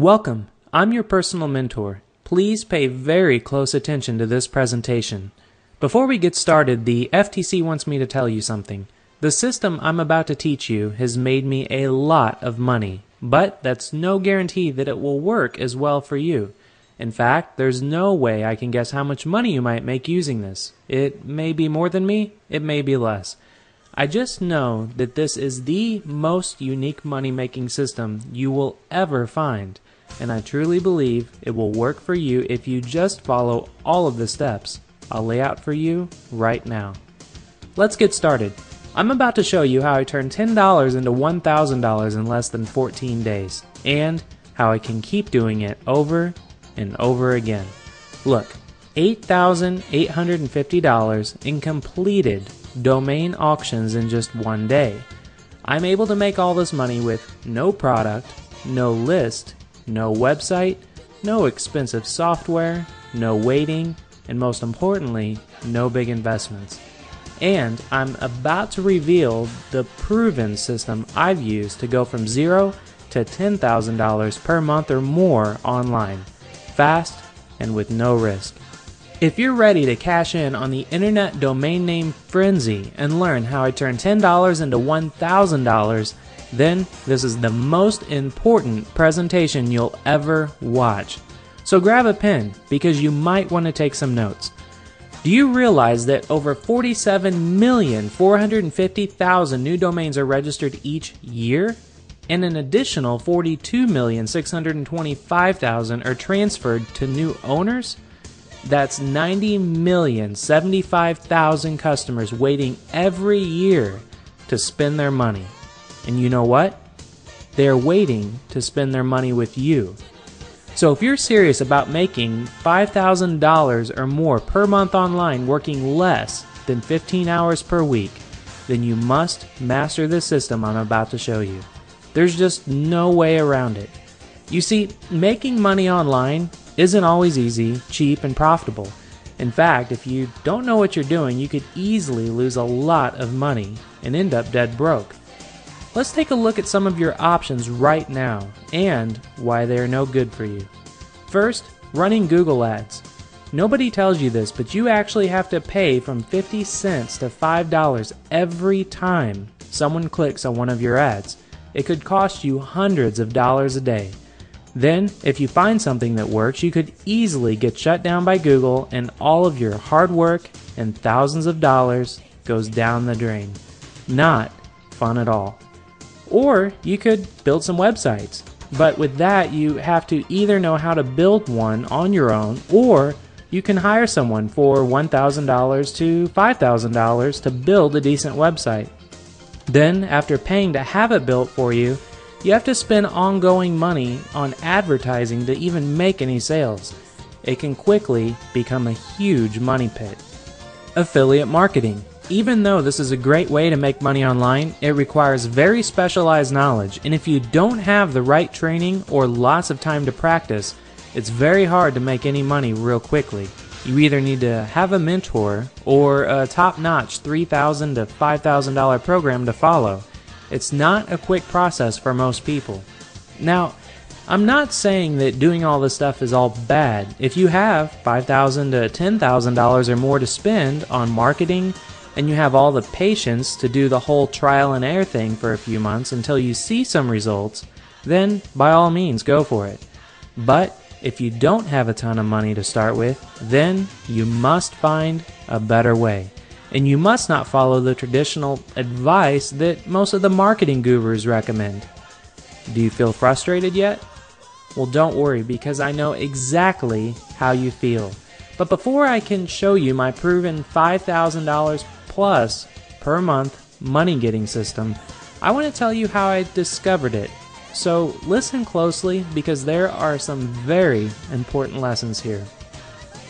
Welcome. I'm your personal mentor. Please pay very close attention to this presentation. Before we get started, the FTC wants me to tell you something. The system I'm about to teach you has made me a lot of money, but that's no guarantee that it will work as well for you. In fact, there's no way I can guess how much money you might make using this. It may be more than me, it may be less. I just know that this is the most unique money-making system you will ever find, and I truly believe it will work for you if you just follow all of the steps I'll lay out for you right now. Let's get started. I'm about to show you how I turn $10 into $1,000 in less than 14 days, and how I can keep doing it over and over again. Look, $8,850 in completed domain auctions in just one day. I'm able to make all this money with no product, no list, no website, no expensive software, no waiting, and most importantly, no big investments. And I'm about to reveal the proven system I've used to go from $0 to $10,000 per month or more online, fast and with no risk. If you're ready to cash in on the internet domain name frenzy and learn how I turn $10 into $1,000, then this is the most important presentation you'll ever watch. So grab a pen because you might want to take some notes. Do you realize that over 47,450,000 new domains are registered each year? And an additional 42,625,000 are transferred to new owners? That's 90,075,000 customers waiting every year to spend their money. And you know what? They're waiting to spend their money with you. So if you're serious about making $5,000 or more per month online working less than 15 hours per week, then you must master the system I'm about to show you. There's just no way around it. You see, making money online isn't always easy, cheap, and profitable. In fact, if you don't know what you're doing, you could easily lose a lot of money and end up dead broke. Let's take a look at some of your options right now and why they are no good for you. First, running Google ads. Nobody tells you this, but you actually have to pay from 50 cents to $5 every time someone clicks on one of your ads. It could cost you hundreds of dollars a day. Then, if you find something that works, you could easily get shut down by Google and all of your hard work and thousands of dollars goes down the drain. Not fun at all. Or you could build some websites. But with that, you have to either know how to build one on your own, or you can hire someone for $1,000 to $5,000 to build a decent website. Then, after paying to have it built for you, you have to spend ongoing money on advertising to even make any sales. It can quickly become a huge money pit. Affiliate marketing. Even though this is a great way to make money online, it requires very specialized knowledge, and if you don't have the right training or lots of time to practice, it's very hard to make any money real quickly. You either need to have a mentor or a top-notch $3,000 to $5,000 program to follow. It's not a quick process for most people. Now, I'm not saying that doing all this stuff is all bad. If you have $5,000 to $10,000 or more to spend on marketing, and you have all the patience to do the whole trial and error thing for a few months until you see some results, then by all means go for it. But if you don't have a ton of money to start with, then you must find a better way. And you must not follow the traditional advice that most of the marketing gurus recommend. Do you feel frustrated yet? Well, don't worry, because I know exactly how you feel. But before I can show you my proven $5,000 plus per month money getting system, I want to tell you how I discovered it. So listen closely, because there are some very important lessons here.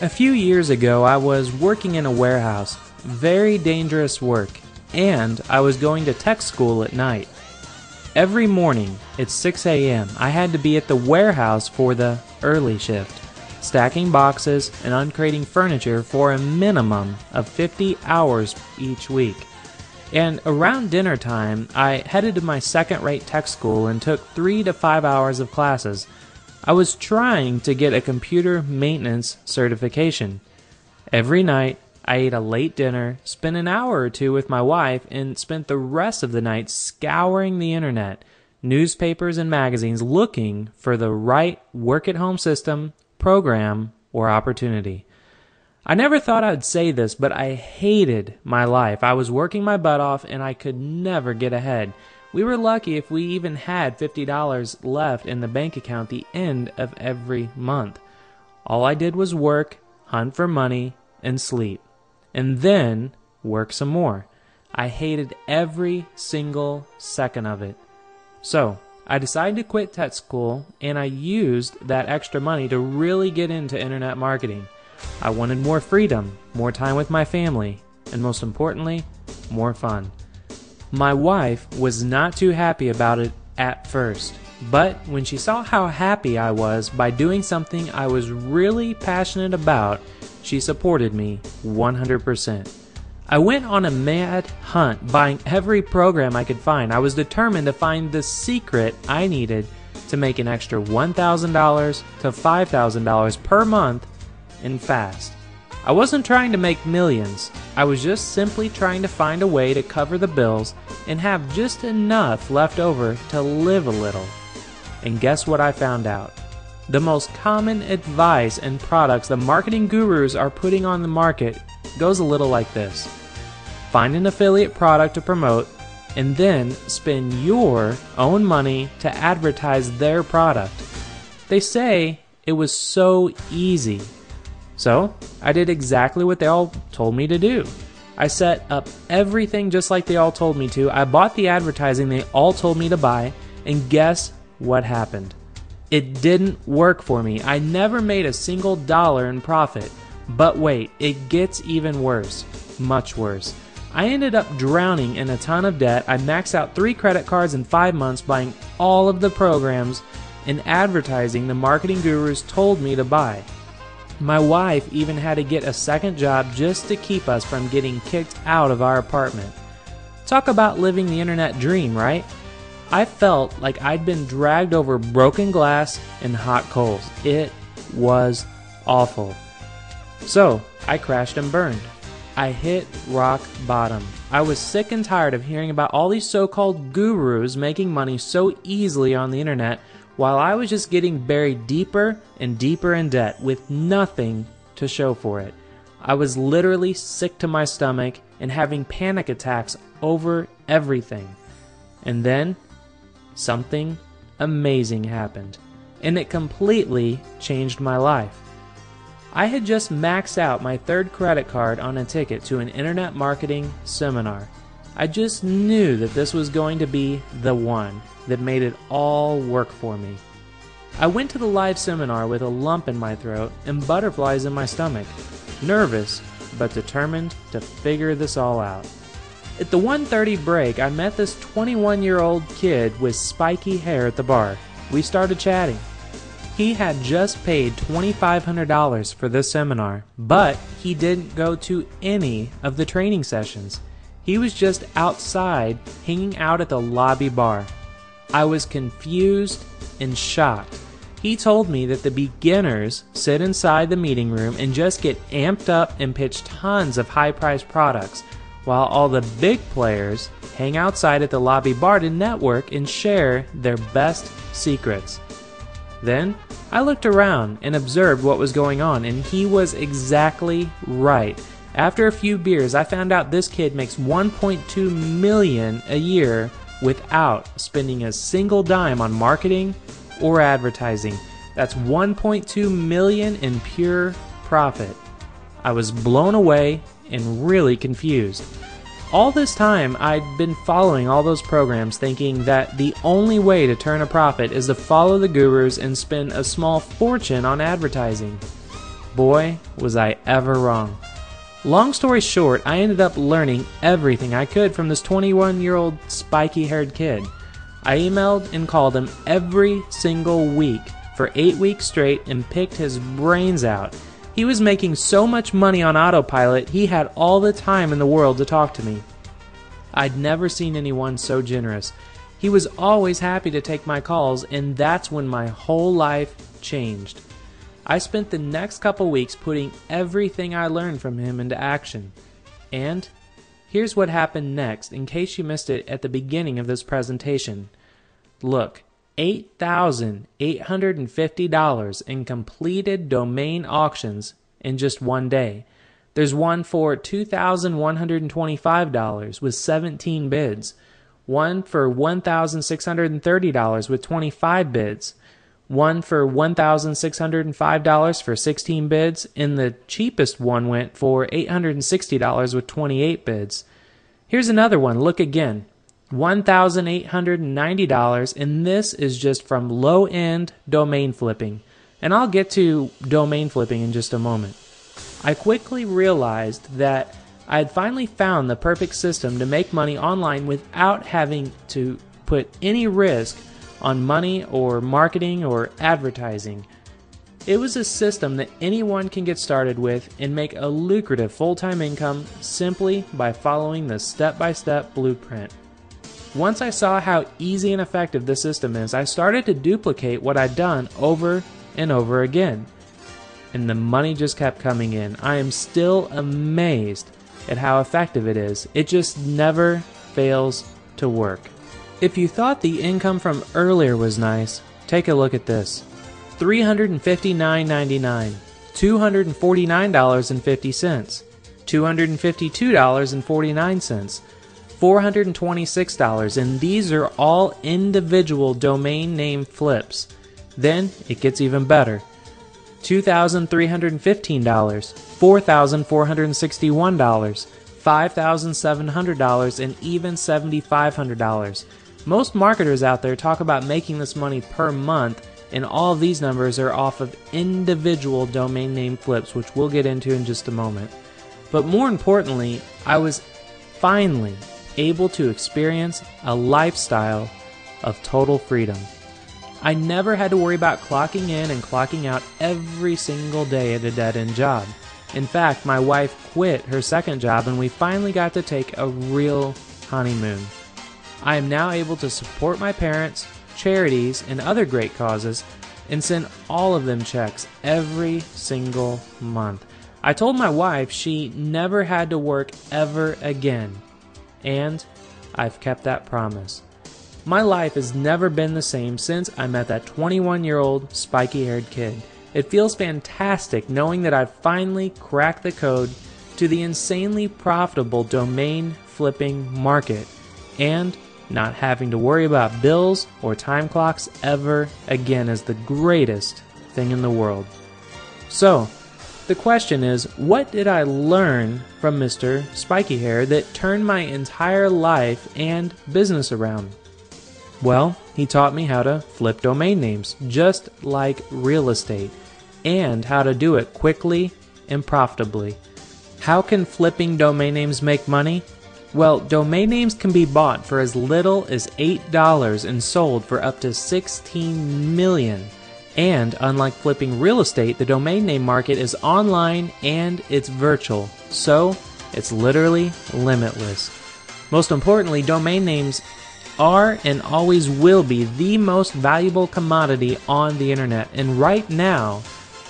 A few years ago, I was working in a warehouse, very dangerous work, and I was going to tech school at night. Every morning at 6 a.m. I had to be at the warehouse for the early shift, stacking boxes and uncrating furniture for a minimum of 50 hours each week. And around dinner time, I headed to my second-rate tech school and took 3 to 5 hours of classes. I was trying to get a computer maintenance certification. Every night, I ate a late dinner, spent an hour or two with my wife, and spent the rest of the night scouring the internet, newspapers and magazines, looking for the right work-at-home system, program, or opportunity. I never thought I'd say this, but I hated my life. I was working my butt off, and I could never get ahead. We were lucky if we even had $50 left in the bank account at the end of every month. All I did was work, hunt for money, and sleep. And then work some more. I hated every single second of it. So, I decided to quit tech school, and I used that extra money to really get into internet marketing. I wanted more freedom, more time with my family, and most importantly, more fun. My wife was not too happy about it at first, but when she saw how happy I was by doing something I was really passionate about, she supported me 100%. I went on a mad hunt, buying every program I could find. I was determined to find the secret I needed to make an extra $1,000 to $5,000 per month and fast. I wasn't trying to make millions. I was just simply trying to find a way to cover the bills and have just enough left over to live a little. And guess what I found out? The most common advice and products the marketing gurus are putting on the market goes a little like this. Find an affiliate product to promote and then spend your own money to advertise their product. They say it was so easy. So, I did exactly what they all told me to do. I set up everything just like they all told me to. I bought the advertising they all told me to buy, and guess what happened? It didn't work for me. I never made a single dollar in profit. But wait, it gets even worse. Much worse. I ended up drowning in a ton of debt. I maxed out 3 credit cards in 5 months, buying all of the programs and advertising the marketing gurus told me to buy. My wife even had to get a second job just to keep us from getting kicked out of our apartment. Talk about living the internet dream, right? I felt like I'd been dragged over broken glass and hot coals. It was awful. So, I crashed and burned. I hit rock bottom. I was sick and tired of hearing about all these so-called gurus making money so easily on the internet, while I was just getting buried deeper and deeper in debt with nothing to show for it. I was literally sick to my stomach and having panic attacks over everything. And then, something amazing happened, and it completely changed my life. I had just maxed out my 3rd credit card on a ticket to an internet marketing seminar. I just knew that this was going to be the one that made it all work for me. I went to the live seminar with a lump in my throat and butterflies in my stomach, nervous but determined to figure this all out. At the 1:30 break, I met this 21-year-old kid with spiky hair at the bar. We started chatting. He had just paid $2,500 for this seminar, but he didn't go to any of the training sessions. He was just outside, hanging out at the lobby bar. I was confused and shocked. He told me that the beginners sit inside the meeting room and just get amped up and pitch tons of high-priced products, while all the big players hang outside at the lobby bar to network and share their best secrets. Then, I looked around and observed what was going on, and he was exactly right. After a few beers, I found out this kid makes $1.2 million a year without spending a single dime on marketing or advertising. That's $1.2 million in pure profit. I was blown away and really confused. All this time, I'd been following all those programs thinking that the only way to turn a profit is to follow the gurus and spend a small fortune on advertising. Boy, was I ever wrong. Long story short, I ended up learning everything I could from this 21-year-old spiky-haired kid. I emailed and called him every single week for 8 weeks straight and picked his brains out. He was making so much money on autopilot, he had all the time in the world to talk to me. I'd never seen anyone so generous. He was always happy to take my calls, and that's when my whole life changed. I spent the next couple weeks putting everything I learned from him into action. And here's what happened next, in case you missed it at the beginning of this presentation. Look, $8,850 in completed domain auctions in just one day. There's one for $2,125 with 17 bids, one for $1,630 with 25 bids, one for $1,605 for 16 bids, and the cheapest one went for $860 with 28 bids. Here's another one. Look again. $1,890, and this is just from low-end domain flipping. And I'll get to domain flipping in just a moment. I quickly realized that I had finally found the perfect system to make money online without having to put any risk on money or marketing or advertising. It was a system that anyone can get started with and make a lucrative full-time income simply by following the step-by-step blueprint. Once I saw how easy and effective the system is, I started to duplicate what I'd done over and over again. And the money just kept coming in. I am still amazed at how effective it is. It just never fails to work. If you thought the income from earlier was nice, take a look at this. $359.99, $249.50, $252.49, $426, and these are all individual domain name flips. Then it gets even better. $2,315, $4,461, $5,700, and even $7,500. Most marketers out there talk about making this money per month, and all of these numbers are off of individual domain name flips, which we'll get into in just a moment. But more importantly, I was finally able to experience a lifestyle of total freedom. I never had to worry about clocking in and clocking out every single day at a dead-end job. In fact, my wife quit her second job and we finally got to take a real honeymoon. I am now able to support my parents, charities, and other great causes and send all of them checks every single month. I told my wife she never had to work ever again, and I've kept that promise. My life has never been the same since I met that 21-year-old spiky-haired kid. It feels fantastic knowing that I've finally cracked the code to the insanely profitable domain flipping market and not having to worry about bills or time clocks ever again is the greatest thing in the world. So, the question is, what did I learn from Mr. Spiky Hair that turned my entire life and business around? Well, he taught me how to flip domain names, just like real estate, and how to do it quickly and profitably. How can flipping domain names make money? Well, domain names can be bought for as little as $8 and sold for up to $16 million. And unlike flipping real estate, the domain name market is online and it's virtual, so it's literally limitless. Most importantly, domain names are and always will be the most valuable commodity on the internet. And right now,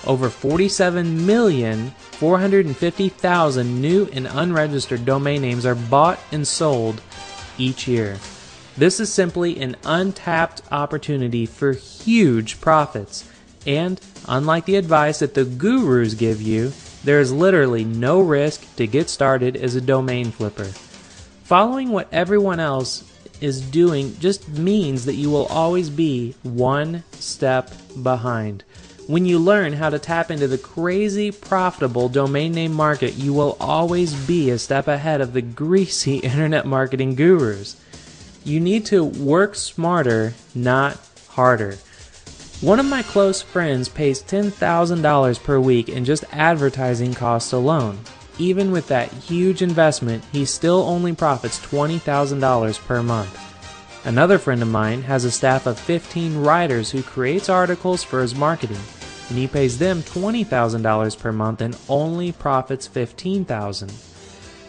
over 47,450,000 new and unregistered domain names are bought and sold each year. This is simply an untapped opportunity for huge profits. And unlike the advice that the gurus give you, there is literally no risk to get started as a domain flipper. Following what everyone else is doing just means that you will always be one step behind. When you learn how to tap into the crazy profitable domain name market, you will always be a step ahead of the greasy internet marketing gurus. You need to work smarter, not harder. One of my close friends pays $10,000 per week in just advertising costs alone. Even with that huge investment, he still only profits $20,000 per month. Another friend of mine has a staff of 15 writers who creates articles for his marketing, and he pays them $20,000 per month and only profits $15,000.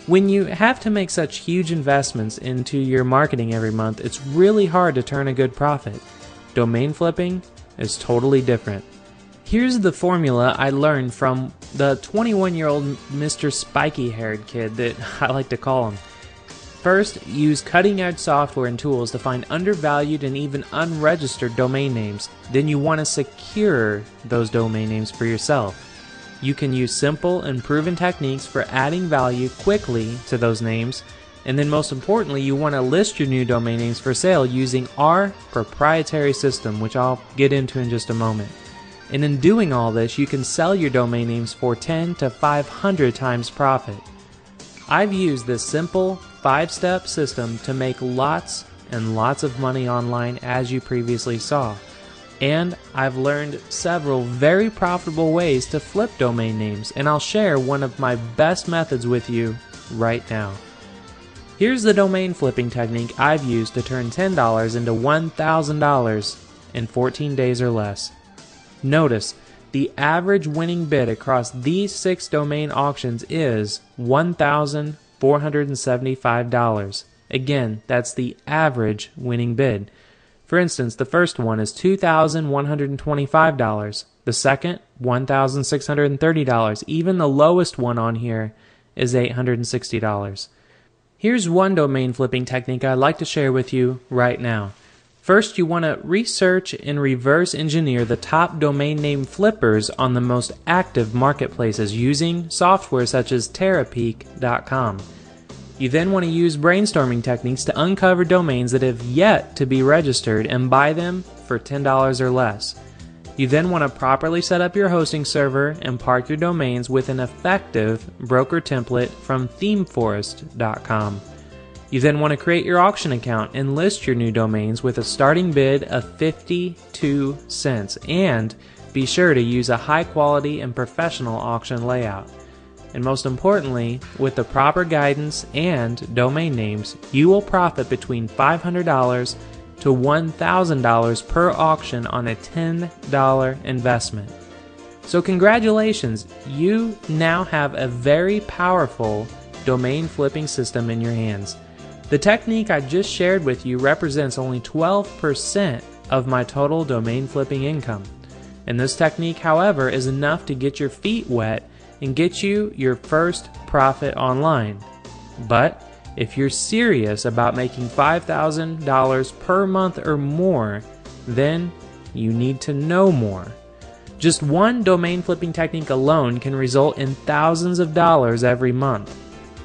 When you have to make such huge investments into your marketing every month, it's really hard to turn a good profit. Domain flipping is totally different. Here's the formula I learned from the 21-year-old Mr. Spiky-haired kid that I like to call him. First, use cutting-edge software and tools to find undervalued and even unregistered domain names. Then you want to secure those domain names for yourself. You can use simple and proven techniques for adding value quickly to those names. And then most importantly, you want to list your new domain names for sale using our proprietary system, which I'll get into in just a moment. And in doing all this, you can sell your domain names for 10 to 500 times profit. I've used this simple 5-step system to make lots and lots of money online, as you previously saw. And I've learned several very profitable ways to flip domain names, and I'll share one of my best methods with you right now. Here's the domain flipping technique I've used to turn $10 into $1,000 in 14 days or less. Notice, the average winning bid across these 6 domain auctions is $1,475. Again, that's the average winning bid. For instance, the first one is $2,125. The second, $1,630. Even the lowest one on here is $860. Here's one domain flipping technique I'd like to share with you right now. First, you want to research and reverse engineer the top domain name flippers on the most active marketplaces using software such as Terapeak.com. You then want to use brainstorming techniques to uncover domains that have yet to be registered and buy them for $10 or less. You then want to properly set up your hosting server and park your domains with an effective broker template from themeforest.com. You then want to create your auction account and list your new domains with a starting bid of 52 cents, and be sure to use a high quality and professional auction layout. And most importantly, with the proper guidance and domain names, you will profit between $500 to $1,000 per auction on a $10 investment. So congratulations, you now have a very powerful domain flipping system in your hands. The technique I just shared with you represents only 12% of my total domain flipping income. And this technique, however, is enough to get your feet wet and get you your first profit online. But if you're serious about making $5,000 per month or more, then you need to know more. Just one domain flipping technique alone can result in thousands of dollars every month.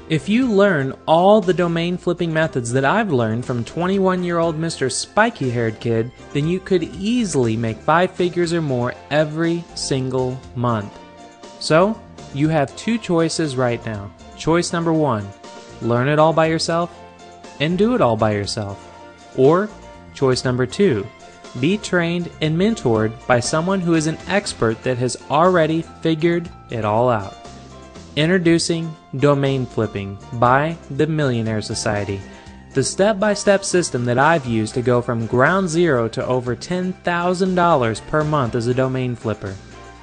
If you learn all the domain flipping methods that I've learned from 21-year-old Mr. Spiky-haired kid, then you could easily make 5 figures or more every single month. So, you have 2 choices right now. Choice number 1, learn it all by yourself and do it all by yourself. Or, choice number 2, be trained and mentored by someone who is an expert that has already figured it all out. Introducing Domain Flipping by the Millionaire Society, the step-by-step system that I've used to go from ground zero to over $10,000 per month as a domain flipper.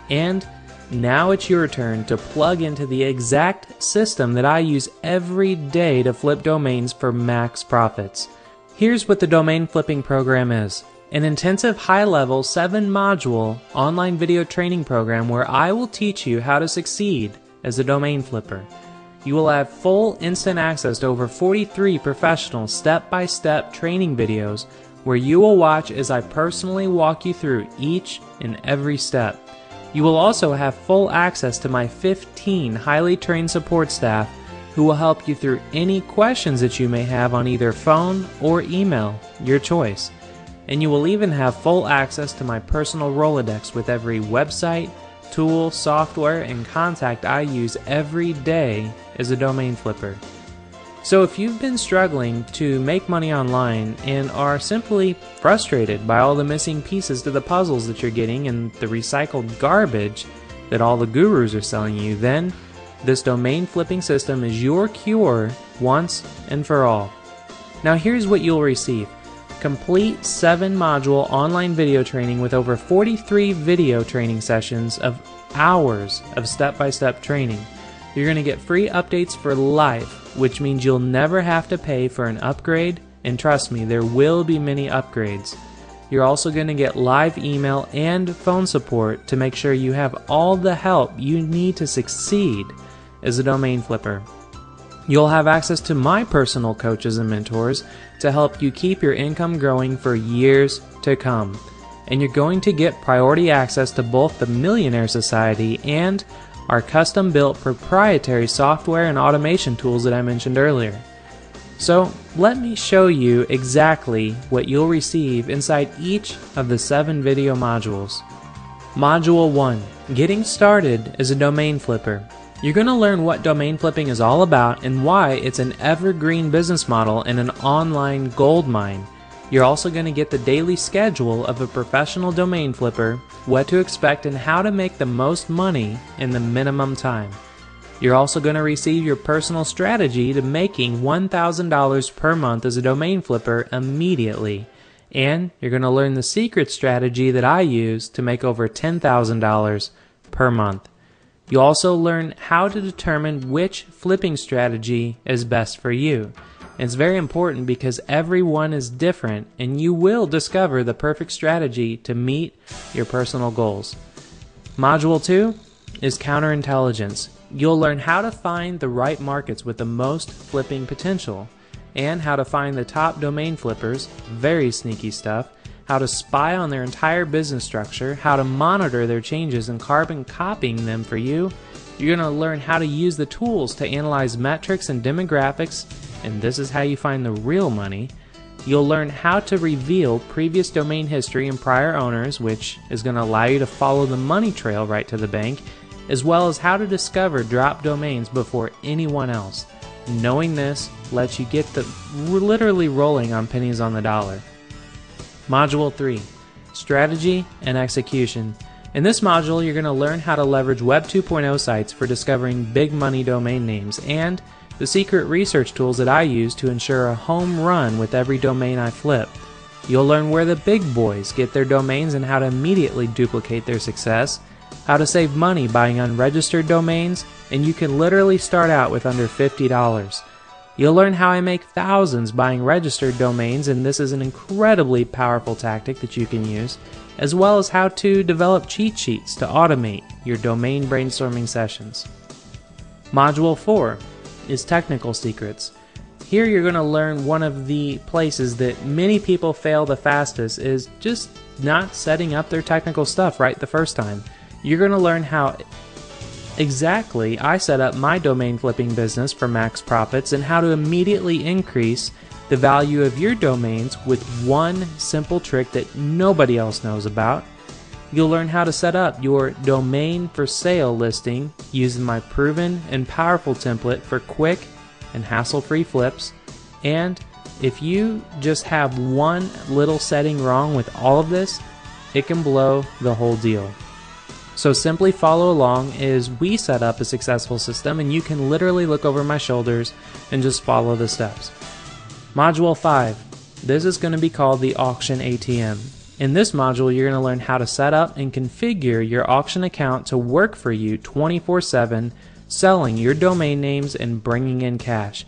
And now it's your turn to plug into the exact system that I use every day to flip domains for max profits. Here's what the domain flipping program is. An intensive high-level 7-module online video training program where I will teach you how to succeed as a domain flipper. You will have full instant access to over 43 professional step-by-step training videos where you will watch as I personally walk you through each and every step. You will also have full access to my 15 highly trained support staff who will help you through any questions that you may have on either phone or email, your choice. And you will even have full access to my personal Rolodex with every website, tool, software, and contact I use every day as a domain flipper. So if you've been struggling to make money online and are simply frustrated by all the missing pieces to the puzzles that you're getting and the recycled garbage that all the gurus are selling you, then this domain flipping system is your cure once and for all. Now here's what you'll receive. Complete 7-module online video training with over 43 video training sessions of hours of step-by-step training. You're going to get free updates for life which means you'll never have to pay for an upgrade, and trust me, there will be many upgrades. You're also going to get live email and phone support to make sure you have all the help you need to succeed as a domain flipper. You'll have access to my personal coaches and mentors to help you keep your income growing for years to come. And you're going to get priority access to both the Millionaire Society and our custom-built proprietary software and automation tools that I mentioned earlier. So let me show you exactly what you'll receive inside each of the 7 video modules. Module 1. Getting started as a domain flipper. You're going to learn what domain flipping is all about and why it's an evergreen business model and an online gold mine. You're also going to get the daily schedule of a professional domain flipper, what to expect and how to make the most money in the minimum time. You're also going to receive your personal strategy to making $1,000 per month as a domain flipper immediately. And you're going to learn the secret strategy that I use to make over $10,000 per month. You'll also learn how to determine which flipping strategy is best for you. It's very important because everyone is different and you will discover the perfect strategy to meet your personal goals. Module 2 is counterintelligence. You'll learn how to find the right markets with the most flipping potential and how to find the top domain flippers, very sneaky stuff, how to spy on their entire business structure, how to monitor their changes and carbon copying them for you. You're going to learn how to use the tools to analyze metrics and demographics, and this is how you find the real money. You'll learn how to reveal previous domain history and prior owners, which is going to allow you to follow the money trail right to the bank, as well as how to discover drop domains before anyone else. Knowing this lets you get literally rolling on pennies on the dollar. Module 3, Strategy and Execution. In this module, you're going to learn how to leverage Web 2.0 sites for discovering big money domain names and the secret research tools that I use to ensure a home run with every domain I flip. You'll learn where the big boys get their domains and how to immediately duplicate their success, how to save money buying unregistered domains, and you can literally start out with under $50. You'll learn how I make thousands buying registered domains, and this is an incredibly powerful tactic that you can use, as well as how to develop cheat sheets to automate your domain brainstorming sessions. Module 4 is Technical Secrets. Here you're going to learn one of the places that many people fail the fastest is just not setting up their technical stuff right the first time. You're going to learn how exactly I set up my domain flipping business for max profits and how to immediately increase the value of your domains with one simple trick that nobody else knows about. You'll learn how to set up your domain for sale listing using my proven and powerful template for quick and hassle-free flips. And if you just have one little setting wrong with all of this, it can blow the whole deal. So simply follow along as we set up a successful system, and you can literally look over my shoulders and just follow the steps. Module 5. This is going to be called the Auction ATM. In this module, you're going to learn how to set up and configure your auction account to work for you 24/7, selling your domain names and bringing in cash.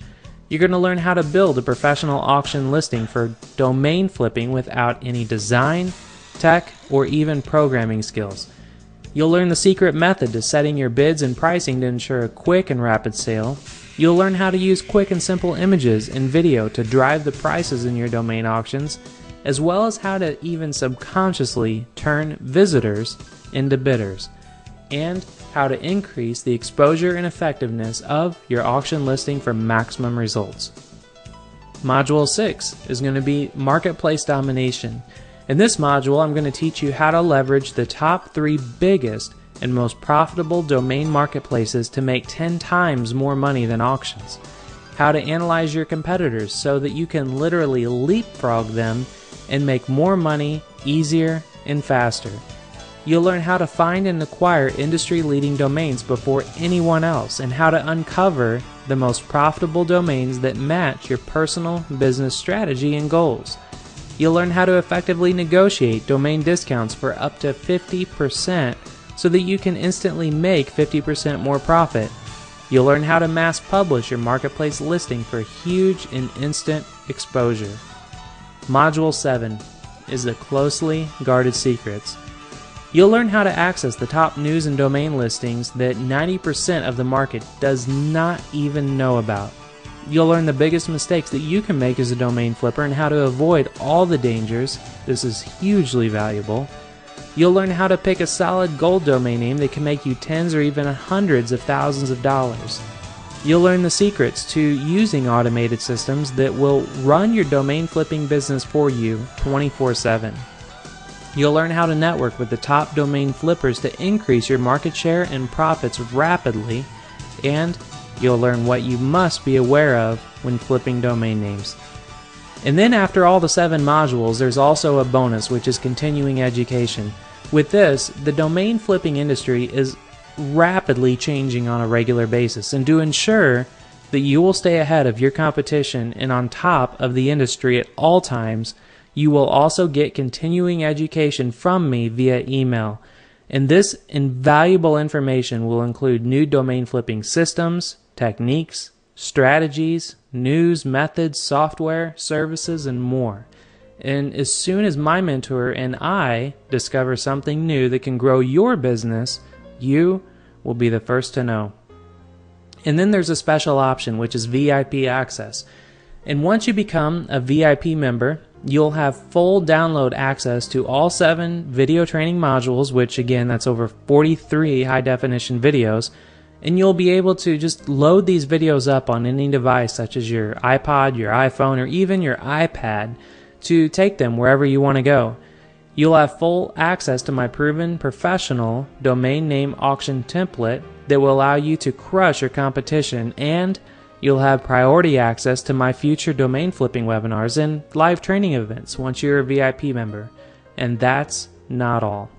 You're going to learn how to build a professional auction listing for domain flipping without any design, tech, or even programming skills. You'll learn the secret method to setting your bids and pricing to ensure a quick and rapid sale. You'll learn how to use quick and simple images and video to drive the prices in your domain auctions, as well as how to even subconsciously turn visitors into bidders, and how to increase the exposure and effectiveness of your auction listing for maximum results. Module 6 is going to be Marketplace Domination. In this module, I'm going to teach you how to leverage the top 3 biggest and most profitable domain marketplaces to make 10 times more money than auctions. How to analyze your competitors so that you can literally leapfrog them and make more money easier and faster. You'll learn how to find and acquire industry-leading domains before anyone else, and how to uncover the most profitable domains that match your personal business strategy and goals. You'll learn how to effectively negotiate domain discounts for up to 50% so that you can instantly make 50% more profit. You'll learn how to mass publish your marketplace listing for huge and instant exposure. Module 7 is the closely guarded secrets. You'll learn how to access the top news and domain listings that 90% of the market does not even know about. You'll learn the biggest mistakes that you can make as a domain flipper and how to avoid all the dangers. This is hugely valuable. You'll learn how to pick a solid gold domain name that can make you tens or even hundreds of thousands of dollars. You'll learn the secrets to using automated systems that will run your domain flipping business for you 24/7. You'll learn how to network with the top domain flippers to increase your market share and profits rapidly, and you'll learn what you must be aware of when flipping domain names. And then after all the 7 modules, there's also a bonus, which is continuing education. With this, the domain flipping industry is rapidly changing on a regular basis, and to ensure that you will stay ahead of your competition and on top of the industry at all times, you will also get continuing education from me via email. And this invaluable information will include new domain flipping systems, techniques, strategies, news, methods, software, services, and more. And as soon as my mentor and I discover something new that can grow your business, you will be the first to know. And then there's a special option, which is VIP access. And once you become a VIP member, you'll have full download access to all 7 video training modules, which again, that's over 43 high-definition videos. And you'll be able to just load these videos up on any device, such as your iPod, your iPhone, or even your iPad, to take them wherever you want to go. You'll have full access to my proven professional domain name auction template that will allow you to crush your competition, and you'll have priority access to my future domain flipping webinars and live training events once you're a VIP member. And that's not all.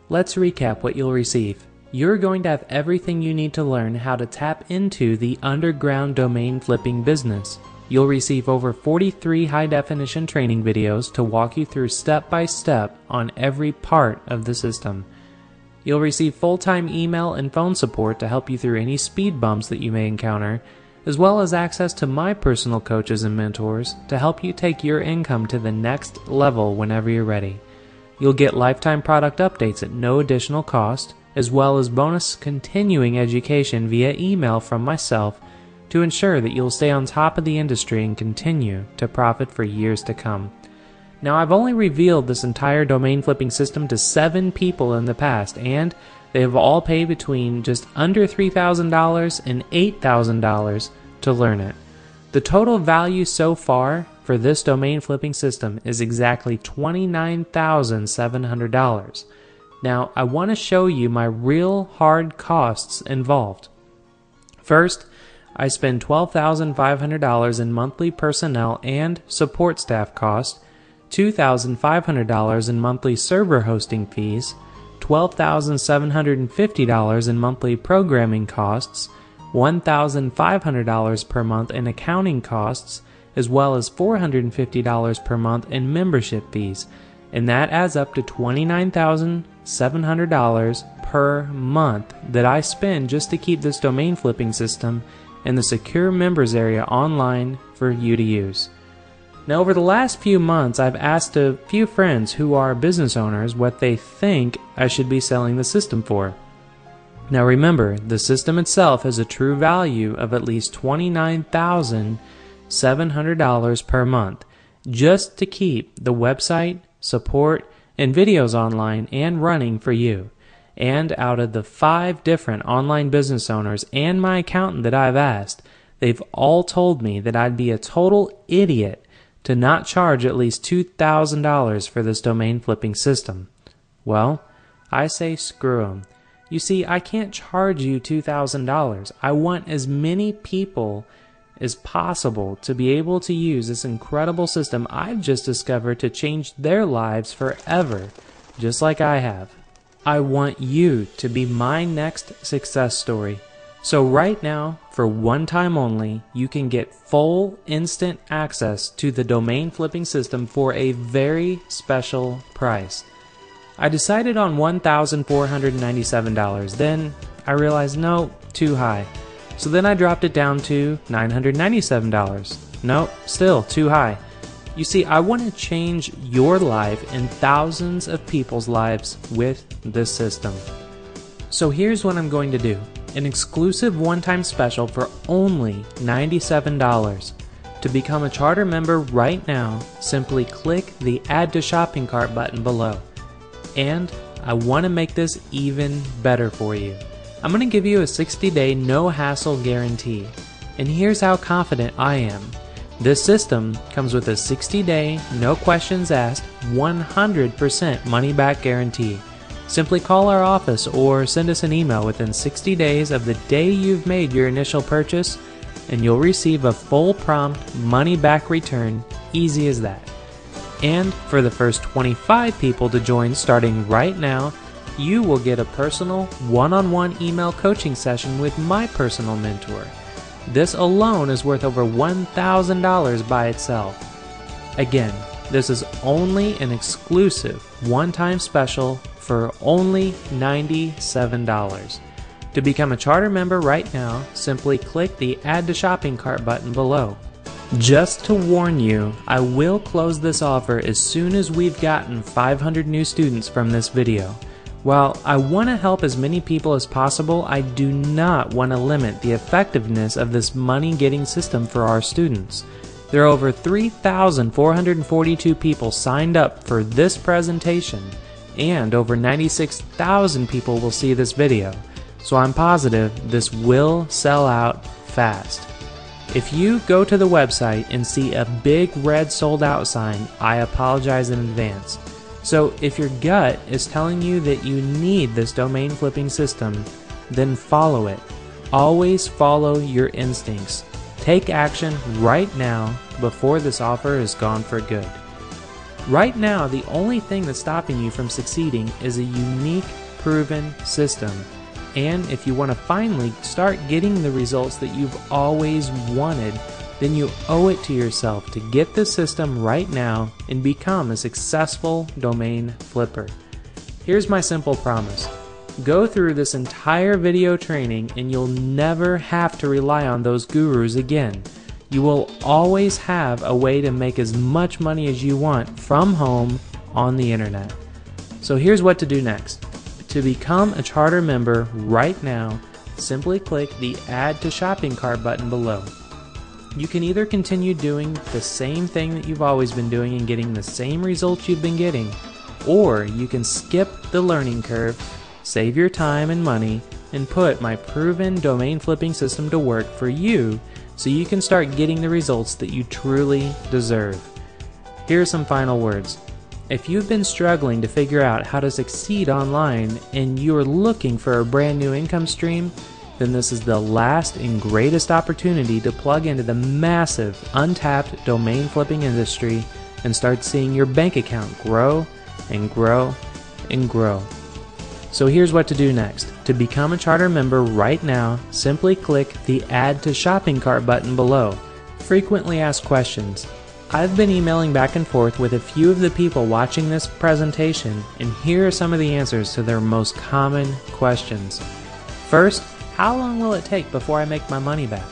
Let's recap what you'll receive. You're going to have everything you need to learn how to tap into the underground domain flipping business. You'll receive over 43 high-definition training videos to walk you through step-by-step on every part of the system. You'll receive full-time email and phone support to help you through any speed bumps that you may encounter, as well as access to my personal coaches and mentors to help you take your income to the next level whenever you're ready. You'll get lifetime product updates at no additional cost, as well as bonus continuing education via email from myself to ensure that you'll stay on top of the industry and continue to profit for years to come. Now, I've only revealed this entire domain flipping system to 7 people in the past, and they have all paid between just under $3,000 and $8,000 to learn it. The total value so far for this domain flipping system is exactly $29,700. Now, I want to show you my real hard costs involved. First, I spend $12,500 in monthly personnel and support staff costs, $2,500 in monthly server hosting fees, $12,750 in monthly programming costs, $1,500 per month in accounting costs, as well as $450 per month in membership fees, and that adds up to $29,700 per month that I spend just to keep this domain flipping system in the secure members area online for you to use. Now, over the last few months, I've asked a few friends who are business owners what they think I should be selling the system for. Now remember, the system itself has a true value of at least $29,700 per month just to keep the website, support, and videos online and running for you. And out of the 5 different online business owners and my accountant that I've asked, they've all told me that I'd be a total idiot to not charge at least $2,000 for this domain flipping system. Well, I say screw 'em. You see, I can't charge you $2,000. I want as many people as possible to be able to use this incredible system I've just discovered to change their lives forever, just like I have. I want you to be my next success story. So right now, for one time only, you can get full instant access to the domain flipping system for a very special price. I decided on $1,497. Then I realized, no, too high. So then I dropped it down to $997. Nope, still too high. You see, I want to change your life and thousands of people's lives with this system. So here's what I'm going to do. An exclusive one-time special for only $97. To become a charter member right now, simply click the Add to Shopping Cart button below. And I want to make this even better for you. I'm going to give you a 60-day no-hassle guarantee. And here's how confident I am. This system comes with a 60-day, no questions asked, 100% money-back guarantee. Simply call our office or send us an email within 60 days of the day you've made your initial purchase, and you'll receive a full prompt money-back return, easy as that. And for the first 25 people to join starting right now, you will get a personal one-on-one email coaching session with my personal mentor. This alone is worth over $1,000 by itself. Again, this is only an exclusive one-time special for only $97. To become a charter member right now, simply click the Add to Shopping Cart button below. Just to warn you, I will close this offer as soon as we've gotten 500 new students from this video. While I want to help as many people as possible, I do not want to limit the effectiveness of this money-getting system for our students. There are over 3,442 people signed up for this presentation, and over 96,000 people will see this video, so I'm positive this will sell out fast. If you go to the website and see a big red sold out sign, I apologize in advance. So if your gut is telling you that you need this domain flipping system, then follow it. Always follow your instincts. Take action right now before this offer is gone for good. Right now, the only thing that's stopping you from succeeding is a unique, proven system. And if you want to finally start getting the results that you've always wanted, then you owe it to yourself to get the system right now and become a successful domain flipper. Here's my simple promise. Go through this entire video training and you'll never have to rely on those gurus again. You will always have a way to make as much money as you want from home on the internet. So here's what to do next. To become a charter member right now, simply click the Add to Shopping Cart button below. You can either continue doing the same thing that you've always been doing and getting the same results you've been getting, or you can skip the learning curve, save your time and money, and put my proven domain flipping system to work for you so you can start getting the results that you truly deserve. Here are some final words. If you've been struggling to figure out how to succeed online and you're looking for a brand new income stream, then this is the last and greatest opportunity to plug into the massive, untapped domain flipping industry and start seeing your bank account grow and grow and grow. So here's what to do next. To become a charter member right now, simply click the Add to Shopping Cart button below. Frequently asked questions. I've been emailing back and forth with a few of the people watching this presentation, and here are some of the answers to their most common questions. First, how long will it take before I make my money back?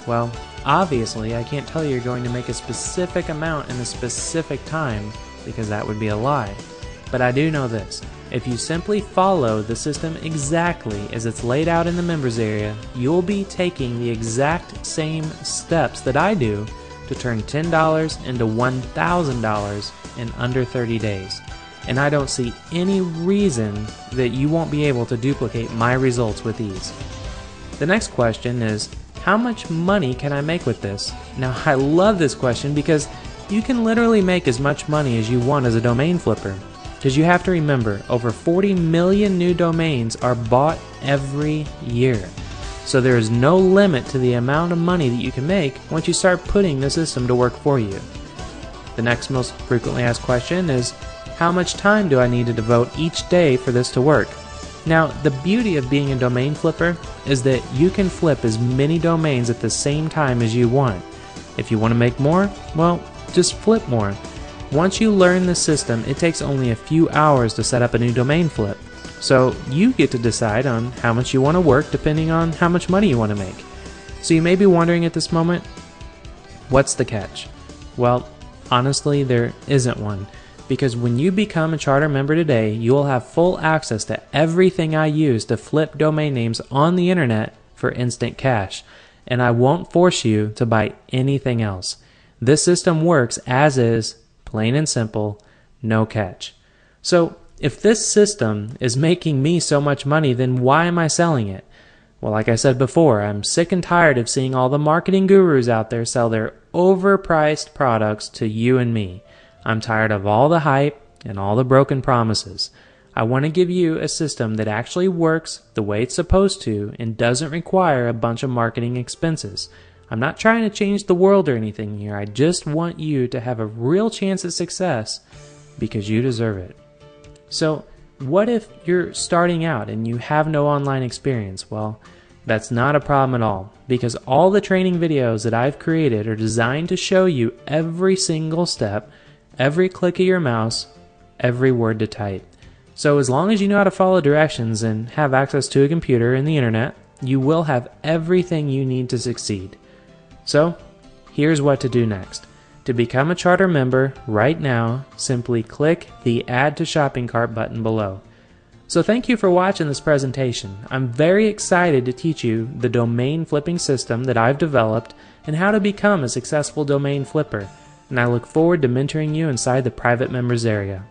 Well, obviously I can't tell you you're going to make a specific amount in a specific time because that would be a lie. But I do know this. If you simply follow the system exactly as it's laid out in the members area, you'll be taking the exact same steps that I do to turn $10 into $1,000 in under 30 days. And I don't see any reason that you won't be able to duplicate my results with ease. The next question is, how much money can I make with this? Now, I love this question because you can literally make as much money as you want as a domain flipper. Because you have to remember, over 40 million new domains are bought every year. So there is no limit to the amount of money that you can make once you start putting the system to work for you. The next most frequently asked question is, how much time do I need to devote each day for this to work? Now, the beauty of being a domain flipper is that you can flip as many domains at the same time as you want. If you want to make more, well, just flip more. Once you learn the system, it takes only a few hours to set up a new domain flip. So you get to decide on how much you want to work depending on how much money you want to make. So you may be wondering at this moment, what's the catch? Well, honestly, there isn't one. Because when you become a charter member today, you will have full access to everything I use to flip domain names on the internet for instant cash. And I won't force you to buy anything else. This system works as is, plain and simple, no catch. So if this system is making me so much money, then why am I selling it? Well, like I said before, I'm sick and tired of seeing all the marketing gurus out there sell their overpriced products to you and me. I'm tired of all the hype and all the broken promises. I want to give you a system that actually works the way it's supposed to and doesn't require a bunch of marketing expenses. I'm not trying to change the world or anything here. I just want you to have a real chance at success because you deserve it. So, what if you're starting out and you have no online experience? Well, that's not a problem at all, because all the training videos that I've created are designed to show you every single step, every click of your mouse, every word to type. So as long as you know how to follow directions and have access to a computer and the internet, you will have everything you need to succeed. So, here's what to do next. To become a charter member right now, simply click the Add to Shopping Cart button below. So thank you for watching this presentation. I'm very excited to teach you the domain flipping system that I've developed and how to become a successful domain flipper. And I look forward to mentoring you inside the private members area.